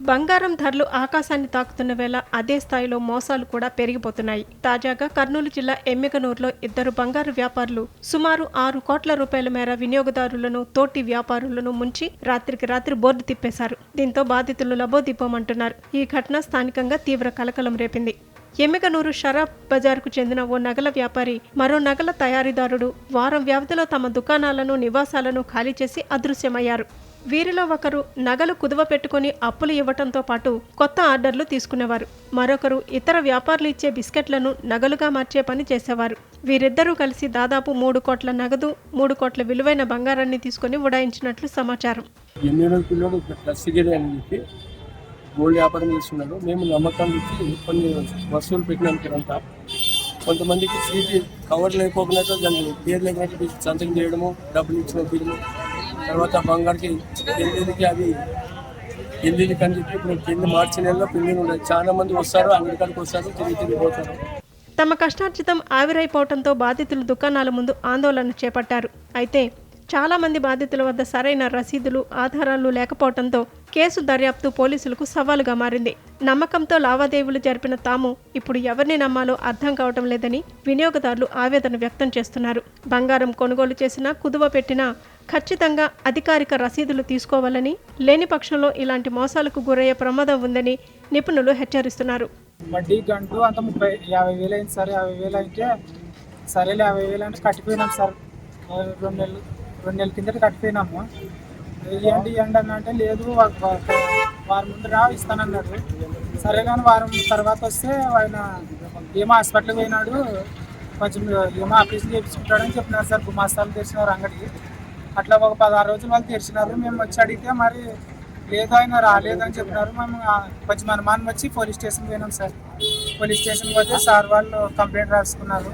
బంగారం ధరలు ఆకాశాన్ని తాకుతున్న వేళ అదే స్థాయిలో మోసాలు కూడా పెరిగిపోతున్నాయి. తాజాగా కర్నూలు జిల్లా ఎమ్మిగనూరులో ఇద్దరు బంగారు వ్యాపారులు సుమారు 6 కోట్ల రూపాయల మేర వినియోగదారులను, తోటి వ్యాపారులను ముంచి రాత్రికి రాత్రి బోర్డు తిప్పేశారు. దీంతో బాధితులు లబోదిబ్బోమంటున్నారు. ఈ ఘటన స్థానికంగా తీవ్ర కలకలం రేపింది. ఎమ్మిగనూరు షరాబ్ బజార్కు చెందిన ఓ నగల వ్యాపారి, మరో నగల తయారీదారుడు వారం వ్యవధిలో తమ దుకాణాలను, నివాసాలను ఖాళీ చేసి అదృశ్యమయ్యారు. వీరిలో ఒకరు నగలు కుదువ పెట్టుకుని అప్పులు ఇవ్వటంతో పాటు కొత్త ఆర్డర్లు తీసుకునేవారు. మరొకరు ఇతర వ్యాపారులు ఇచ్చే బిస్కెట్లను నగలుగా మార్చే పని చేసేవారు. వీరిద్దరూ కలిసి దాదాపు 3 కోట్ల నగదు, 3 కోట్ల విలువైన బంగారాన్ని తీసుకుని ఉడాయించినట్లు సమాచారం. గోల్డ్ వ్యాపారం చేస్తున్నాడు. మేము నమ్మకం ఇచ్చి కొన్ని వస్తువులు పెట్టినామంతా కొంతమందికి సీటీ కవర్ లేకపోయినట్టు దాన్ని పేరు లేకపోతే సంతకం చేయడము, డబ్బులు ఇచ్చిన బిల్లు, తర్వాత బంగారుకి పెళ్ళికి అవి పెళ్ళికి అని చెప్పి ఇప్పుడు పెళ్లి మార్చి నెలలో పెళ్లి ఉండదు. చాలా మంది వస్తారు, అంగడికాడికి వస్తారు, తిరిగి పోతారు. తమ కష్టార్జితం ఆవిరైపోవడంతో బాధితులు దుకాణాల ముందు ఆందోళన చేపట్టారు. అయితే చాలా మంది బాధితుల వద్ద సరైన రసీదులు, ఆధారాలు లేకపోవడంతో కేసు దర్యాప్తు పోలీసులకు సవాలుగా మారింది. నమ్మకంతో లావాదేవీలు జరిపిన తాము ఇప్పుడు ఎవరిని నమ్మాలో అర్థం కావటం లేదని వినియోగదారులు ఆవేదన వ్యక్తం చేస్తున్నారు. బంగారం కొనుగోలు చేసినా, కుదువ పెట్టినా ఖచ్చితంగా అధికారిక రసీదులు తీసుకోవాలని, లేని పక్షంలో ఇలాంటి మోసాలకు గురయ్యే ప్రమాదం ఉందని నిపుణులు హెచ్చరిస్తున్నారు. వడ్డీ గంటూ అంత 50,000 అయింది సార్. 50,000 అయితే సరేలే 50,000 అంటే కట్టిపోయినాం సార్. 2 నెలల కిందట కట్టిపోయినాము. ఇవ్వండి అని అంటే లేదు, వారం ముందు రా ఇస్తానన్నాడు. సరే కానీ వారం తర్వాత వస్తే ఆయన ఏమో హాస్పిటల్కి పోయినాడు, కొంచెం ఏమో ఆపరేషన్ చేయించుకుంటాడని చెప్పినారు సార్. గుమాస్తాలు తెరిచినారు అంగడికి. అట్లా ఒక 16 రోజులు వాళ్ళు తెరిచినారు. మేము వచ్చి అడిగితే మరి లేదు, ఆయన రాలేదని చెప్పినారు. మేము కొంచెం అనుమానం వచ్చి పోలీస్ స్టేషన్కి పోయినాం సార్. పోలీస్ స్టేషన్కి పోతే సార్ వాళ్ళు కంప్లైంట్ రాసుకున్నారు.